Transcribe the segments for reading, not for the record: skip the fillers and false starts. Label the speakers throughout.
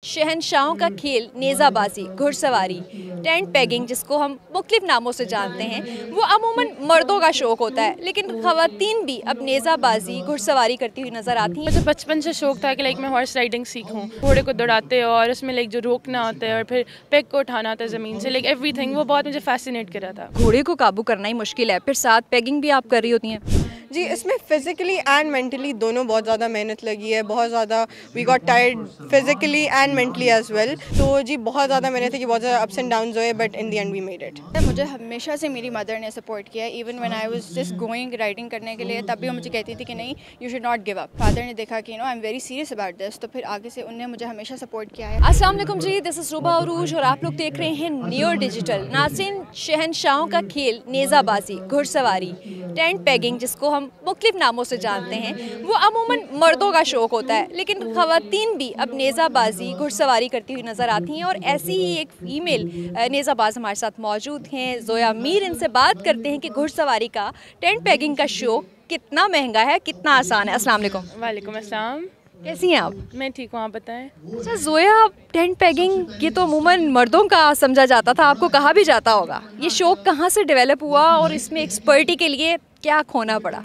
Speaker 1: शहंशाहों का खेल नेज़ाबाजी, घुड़सवारी, टेंट पैगिंग जिसको हम मुख्तलिफ नामों से जानते हैं, वो अमूमन मर्दों का शौक़ होता है, लेकिन ख़वातीन भी अब नेज़ाबाजी, घुड़सवारी करती हुई नज़र आती हैं।
Speaker 2: मुझे बचपन से शौक़ था कि मैं हॉर्स राइडिंग सीखूं, घोड़े को दौड़ाते और उसमें जो रोकना होता है और फिर पेग को उठाना होता है ज़मीन से, एवरीथिंग वो बहुत मुझे फैसिनेट कर रहा था।
Speaker 1: घोड़े को काबू करना ही मुश्किल है, फिर साथ पैगिंग भी आप कर रही होती हैं।
Speaker 3: जी, इसमें फ़िज़िकली एंड मेंटली दोनों बहुत ज़्यादा मेहनत लगी है, बहुत ज़्यादा we got tired physically and mentally as well. तो जी बहुत ज़्यादा मेहनत है कि बहुत ज़्यादा अप्स एंड डाउन्स हुए, but in the end we made it.
Speaker 4: मुझे हमेशा से मेरी मदर ने सपोर्ट किया, even when I was just going riding करने के लिए, तब भी वो मुझे कहती थी कि नहीं, you should not give up. Father ने देखा कि I am very serious about this, तो फिर आगे से उन्होंने मुझे हमेशा सपोर्ट किया है।
Speaker 1: अस्सलाम वालेकुम जी, दिस इज़ रुबा अरूज और आप लोग देख रहे हैं नियो डिजिटल। नाज़रीन, शहंशाहों का खेल नेज़ाबाजी, घुड़सवारी, टेंट पैगिंग जिसको हम मुख्तलिफ नामों से जानते हैं, वो अमूमन मर्दों का शौक़ होता है, लेकिन ख़वातीन भी अब नेज़ाबाजी, घुड़सवारी करती हुई नज़र आती हैं। और ऐसी ही एक फ़ीमेल नेज़ाबाज हमारे साथ मौजूद हैं, ज़ोया मीर। इनसे बात करते हैं कि घुड़सवारी का, टेंट पैगिंग का शौक़ कितना महंगा है, कितना आसान है। अस्सलाम वालेकुम।
Speaker 2: वालेकुम अस्सलाम।
Speaker 1: कैसी हैं आप?
Speaker 2: मैं ठीक हूँ, आप बताएं।
Speaker 1: अच्छा ज़ोया, टेंट पैगिंग ये तो अमूमन मर्दों का समझा जाता था, आपको कहा भी जाता होगा, ये शौक़ कहाँ से डेवलप हुआ और इसमें एक्सपर्टी के लिए क्या खोना पड़ा?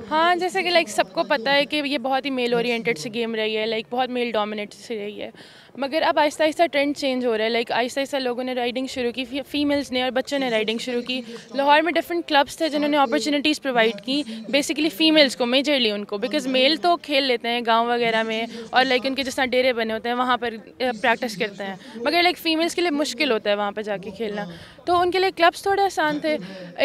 Speaker 2: हाँ, जैसे कि सबको पता है कि ये बहुत ही मेल ओरिएंटेड से गेम रही है, बहुत मेल डोमिनेट से रही है, मगर अब आहिस्ता आहिस्ता ट्रेंड चेंज हो रहा है। आहिस्ता आहिस्ता लोगों ने राइडिंग शुरू की, फीमेल्स ने और बच्चों ने राइडिंग शुरू की। लाहौर में डिफरेंट क्लब्स थे जिन्होंने अपॉर्चुनिटीज़ प्रोवाइड की बेसिकली फ़ीमेल्स को, मेजरली उनको, बिकॉज मेल तो खेल लेते हैं गाँव वगैरह में और उनके जिस तरह डेरे बने होते हैं वहाँ पर प्रैक्टिस करते हैं, मगर फ़ीमेल्स के लिए मुश्किल होता है वहाँ पर जाके खेलना, तो उनके लिए क्लब्स थोड़े आसान थे।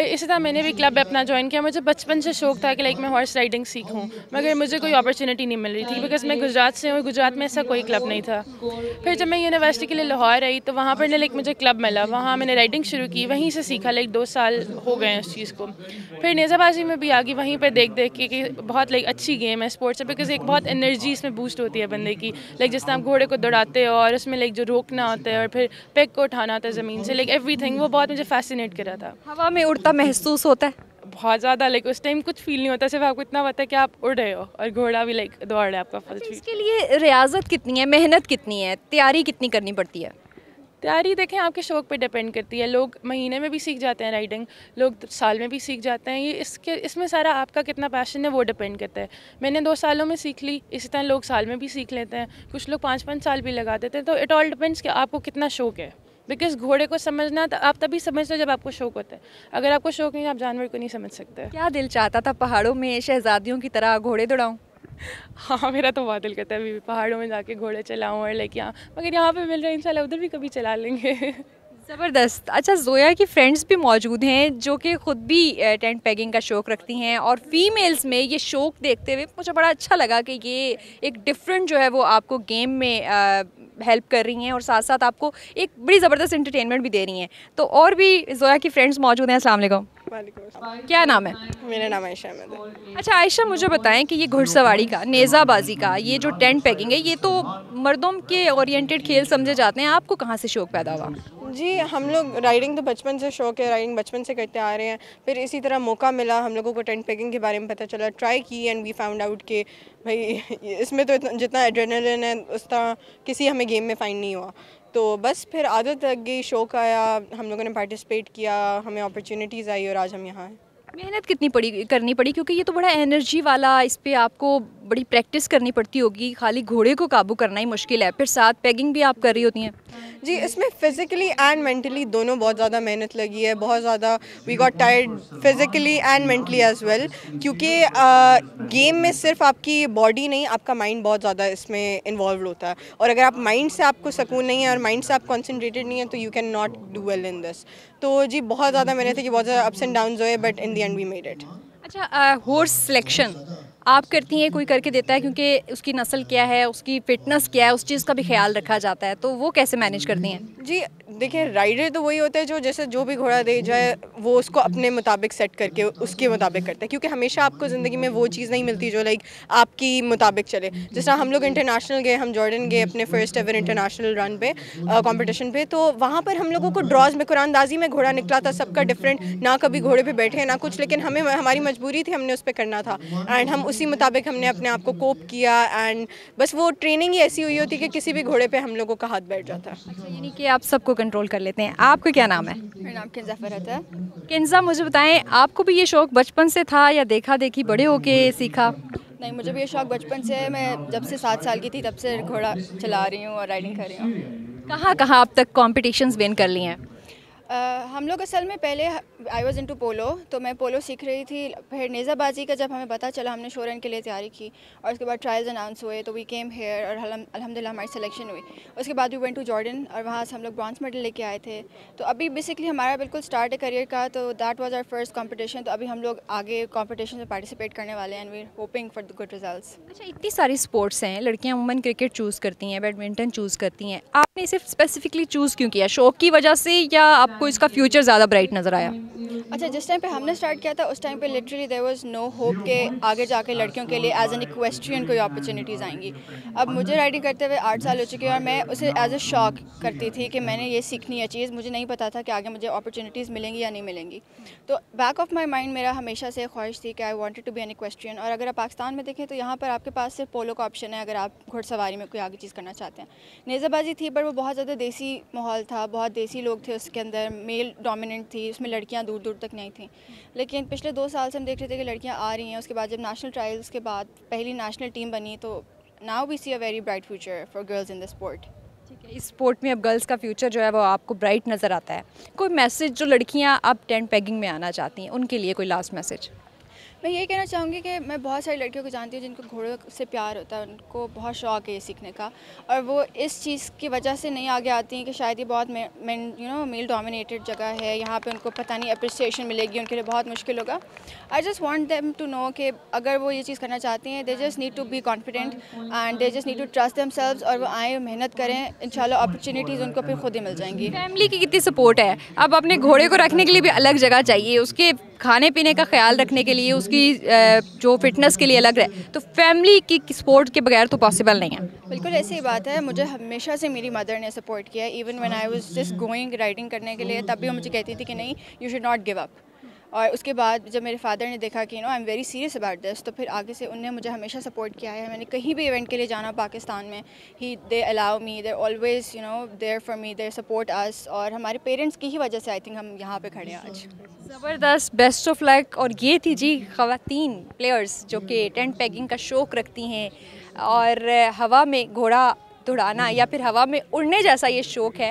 Speaker 2: इसी तरह मैंने भी क्लब अपना ज्वाइन किया। मुझे बचपन से शौक़ था कि मैं हॉर्स राइडिंग सीखूं, मगर मुझे कोई अपॉर्चुनिटी नहीं मिल रही थी, बिकॉज मैं गुजरात से हूँ, गुजरात में ऐसा कोई क्लब नहीं था। फिर जब मैं यूनिवर्सिटी के लिए लाहौर आई तो वहाँ पर मुझे क्लब मिला, वहाँ मैंने राइडिंग शुरू की, वहीं से सीखा। 2 साल हो गए उस चीज़ को। फिर नेज़ाबाजी में भी आ गई, वहीं पर देख देख के कि बहुत अच्छी गेम है, स्पोर्ट्स है, बिकॉज एक बहुत एनर्जी इसमें बूस्ट होती है बंदे की। जिस तरह आप घोड़े को दौड़ाते हो और उसमें जो रोकना होता है और फिर पेग को उठाना होता है ज़मीन से, एवरीथिंग वो बहुत मुझे फैसिनेट कर रहा था।
Speaker 1: हवा में उड़ता महसूस होता है
Speaker 2: बहुत ज़्यादा, उस टाइम कुछ फील नहीं होता, सिर्फ आपको इतना पता है कि आप उड़ रहे हो और घोड़ा भी दौड़ रहा है आपका फल।
Speaker 1: इसके लिए रियाजत कितनी है, मेहनत कितनी है, तैयारी कितनी करनी पड़ती है?
Speaker 2: तैयारी देखें आपके शौक़ पे डिपेंड करती है। लोग महीने में भी सीख जाते हैं राइडिंग, लोग साल में भी सीख जाते हैं। ये इसमें सारा आपका कितना पैशन है वो डिपेंड करता है। मैंने 2 सालों में सीख ली, इसी तरह लोग साल में भी सीख लेते हैं, कुछ लोग 5-5 साल भी लगा देते हैं। तो इट ऑल डिपेंड्स कि आपको कितना शौक़ है, बिकॉज घोड़े को समझना तो आप तभी समझते हो जब आपको शौक़ होता है। अगर आपको शौक़ नहीं, आप जानवर को नहीं समझ सकते।
Speaker 1: क्या दिल चाहता था पहाड़ों में शहजादियों की तरह घोड़े दौड़ाऊं?
Speaker 2: हाँ, मेरा तो बहुत दिल करता है अभी भी पहाड़ों में जाके घोड़े चलाऊं और यहाँ, मगर यहाँ पे मिल रहा है, इंशाल्लाह उधर भी कभी चला लेंगे।
Speaker 1: ज़बरदस्त। अच्छा, ज़ोया की फ्रेंड्स भी मौजूद हैं जो कि ख़ुद भी टेंट पैगिंग का शौक़ रखती हैं, और फीमेल्स में ये शौक़ देखते हुए मुझे बड़ा अच्छा लगा कि ये एक डिफरेंट जो है वो आपको गेम में हेल्प कर रही हैं और साथ साथ आपको एक बड़ी ज़बरदस्त एंटरटेनमेंट भी दे रही हैं। तो और भी ज़ोया की फ्रेंड्स मौजूद हैं। अस्सलाम वालेकुम। क्या नाम है?
Speaker 3: मेरा नाम आयशा अहमद है।
Speaker 1: अच्छा आयशा, मुझे बताएं कि ये घुड़सवारी का, नेज़ाबाजी का, ये जो टेंट पैगिंग है, ये तो मर्दों के ओरिएंटेड खेल समझे जाते हैं, आपको कहाँ से शौक़ पैदा हुआ?
Speaker 3: जी, हम लोग राइडिंग तो बचपन से शौक़ है, राइडिंग बचपन से करते आ रहे हैं। फिर इसी तरह मौका मिला, हम लोगों को टेंट पैगिंग के बारे में पता चला, ट्राई की, एंड वी फाउंड आउट कि भाई इसमें तो जितना एड्रेनलिन है उस तरह किसी हमें गेम में फाइंड नहीं हुआ। तो बस फिर आदत लग गई, शौक़ आया, हम लोगों ने पार्टिसिपेट किया, हमें अपॉर्चुनिटीज़ आई और आज हम यहाँ हैं।
Speaker 1: मेहनत कितनी करनी पड़ी, क्योंकि ये तो बड़ा एनर्जी वाला, इस पे आपको बड़ी प्रैक्टिस करनी पड़ती होगी, खाली घोड़े को काबू करना ही मुश्किल है, फिर साथ पैगिंग भी आप कर रही होती हैं।
Speaker 3: जी, इसमें फ़िज़िकली एंड मेंटली दोनों बहुत ज़्यादा मेहनत लगी है, बहुत ज़्यादा we got tired physically and mentally as well, क्योंकि गेम में सिर्फ आपकी बॉडी नहीं, आपका माइंड बहुत ज़्यादा इसमें इन्वॉल्व होता है, और अगर आप माइंड से आपको सुकून नहीं है और माइंड से आप कॉन्सेंट्रेटेड नहीं है तो you can not do well in this. तो जी बहुत ज़्यादा मेहनत है कि बहुत ज़्यादा अप्स एंड डाउन्स हुए, but in the end we made it.
Speaker 1: अच्छा, हॉर्स सिलेक्शन आप करती हैं, कोई करके देता है, क्योंकि उसकी नस्ल क्या है, उसकी फ़िटनेस क्या है, उस चीज़ का भी ख्याल रखा जाता है, तो वो कैसे मैनेज करती हैं?
Speaker 3: जी, देखिए राइडर तो वही होता है जो जैसे जो भी घोड़ा दे जाए वो उसको अपने मुताबिक सेट करके उसके मुताबिक करता है, क्योंकि हमेशा आपको ज़िंदगी में वो चीज़ नहीं मिलती जो लाइक आपकी मुताबिक चले। जिस तरह हम लोग इंटरनेशनल गए, हम जॉर्डन गए अपने फर्स्ट एवर इंटरनेशनल रन पे कंपटीशन पे, तो वहाँ पर हम लोगों को ड्रॉज में कुरानदाजी में घोड़ा निकला था, सबका डिफरेंट, ना कभी घोड़े पे बैठे ना कुछ, लेकिन हमें हमारी मजबूरी थी, हमने उस पर करना था एंड हम उसी मुताबिक हमने अपने आप को कोप किया एंड बस वो ट्रेनिंग ही ऐसी हुई होती कि किसी भी घोड़े पे हम लोगों का हाथ बैठ जाता है।
Speaker 1: यानी कि आप सबको कंट्रोल कर लेते हैं। आपका क्या नाम है?
Speaker 4: मेरा नाम किंजा फरहत है।
Speaker 1: किंजा, मुझे बताएं आपको भी ये शौक बचपन से था या देखा देखी बड़े होके सीखा?
Speaker 4: नहीं, मुझे भी ये शौक बचपन से है। मैं जब से 7 साल की थी तब से घोड़ा चला रही हूँ और राइडिंग कर रही हूँ।
Speaker 1: कहाँ कहाँ अब तक कॉम्पिटिशन्स विन कर लिए हैं?
Speaker 4: हम लोग असल में पहले आई वॉज इनटू पोलो, तो मैं पोलो सीख रही थी। फिर नेज़ाबाजी का जब हमें पता चला, हमने शो रन के लिए तैयारी की और उसके बाद ट्रायल्स अनाउंस हुए तो वी केम हेयर और अल्हम्दुलिल्लाह हमारी सिलेक्शन हुई। उसके बाद वी वेंट टू जॉर्डन और वहाँ से हम लोग ब्रॉन्ज मेडल लेके आए थे। तो अभी बेसिकली हमारा बिल्कुल स्टार्ट है करियर का, तो that was our first competition. तो अभी हम लोग आगे कंपटीशन में पार्टिसिपेट करने वाले हैं and we are hoping for the good results.
Speaker 1: अच्छा, इतनी सारी स्पोर्ट्स हैं, लड़कियां अमूमन क्रिकेट चूज़ करती हैं, बैडमिंटन चूज़ करती हैं, आपने सिर्फ स्पेसिफिकली चूज़ क्यों किया? शौक की वजह से या आपको इसका फ्यूचर ज़्यादा ब्राइट नज़र आया?
Speaker 4: अच्छा, जिस टाइम पे हमने स्टार्ट किया था उस टाइम पे literally there was no hope के आगे जाके लड़कियों के लिए एज एन इक्वेस्ट्रियन कोई अपॉर्चुनिटीज़ आएंगी। अब मुझे राइडिंग करते हुए 8 साल हो चुके हैं और मैं उसे एज अ शौक करती थी कि मैंने ये सीखनी है चीज़। मुझे नहीं पता था कि आगे मुझे अपॉर्चुनिटीज़ मिलेंगी या नहीं मिलेंगी। तो बैक ऑफ माई माइंड मेरा हमेशा से ख्वाहिश थी कि I wanted to be an equestrian. और अगर आप पाकिस्तान में देखें तो यहाँ पर आपके पास सिर्फ पोलो का ऑप्शन है अगर आप घुड़सवारी में कोई आगे चीज़ करना चाहते हैं। नेज़ाबाजी थी पर वो बहुत ज़्यादा देसी माहौल था, बहुत देसी लोग थे उसके अंदर, मेल डोमिनेंट थी, उसमें लड़कियाँ दूर दूर तक नहीं थी। लेकिन पिछले 2 साल से हम देख रहे थे कि लड़कियां आ रही हैं। उसके बाद जब नेशनल ट्रायल्स के बाद पहली नेशनल टीम बनी तो now we see a very bright future for girls in the sport.
Speaker 1: ठीक है, इस स्पोर्ट में अब गर्ल्स का फ्यूचर जो है वो आपको ब्राइट नज़र आता है। कोई मैसेज जो लड़कियां अब टेंट पैगिंग में आना चाहती हैं उनके लिए कोई लास्ट मैसेज?
Speaker 4: मैं ये कहना चाहूँगी कि मैं बहुत सारी लड़कियों को जानती हूँ जिनको घोड़ों से प्यार होता है, उनको बहुत शौक़ है ये सीखने का, और वो इस चीज़ की वजह से नहीं आगे आती हैं कि शायद ये बहुत मेल डोमिनेटेड जगह है, यहाँ पे उनको पता नहीं अप्रिसिएशन मिलेगी, उनके लिए बहुत मुश्किल होगा। I just want them to know कि अगर वो ये चीज़ करना चाहती हैं, they just need to be confident and they just need to trust themselves, और वो आए मेहनत करें, इंशाल्लाह अपॉर्चुनिटीज़ उनको फिर खुद ही मिल जाएंगी।
Speaker 1: फैमिली की कितनी सपोर्ट है? अब अपने घोड़े को रखने के लिए भी अलग जगह चाहिए, उसके खाने पीने का ख्याल रखने के लिए, उसकी जो फिटनेस के लिए अलग है, तो फैमिली की सपोर्ट के बगैर तो पॉसिबल नहीं है।
Speaker 4: बिल्कुल ऐसी ही बात है। मुझे हमेशा से मेरी मदर ने सपोर्ट किया। Even when I was just going riding करने के लिए, तब भी वो मुझे कहती थी कि नहीं, you should not give up. और उसके बाद जब मेरे फादर ने देखा कि I am very serious about this, तो फिर आगे से उनने मुझे हमेशा सपोर्ट किया है। मैंने कहीं भी इवेंट के लिए जाना पाकिस्तान में, they allow me, they always there for me, they support us, और हमारे पेरेंट्स की ही वजह से आई थिंक हम यहाँ पे खड़े हैं आज।
Speaker 1: ज़बरदस्त, बेस्ट ऑफ लक। और ये थी जी ख़वातीन प्लेयर्स जो कि टेंट पैगिंग का शौक़ रखती हैं और हवा में घोड़ा दौड़ाना या फिर हवा में उड़ने जैसा ये शौक़ है।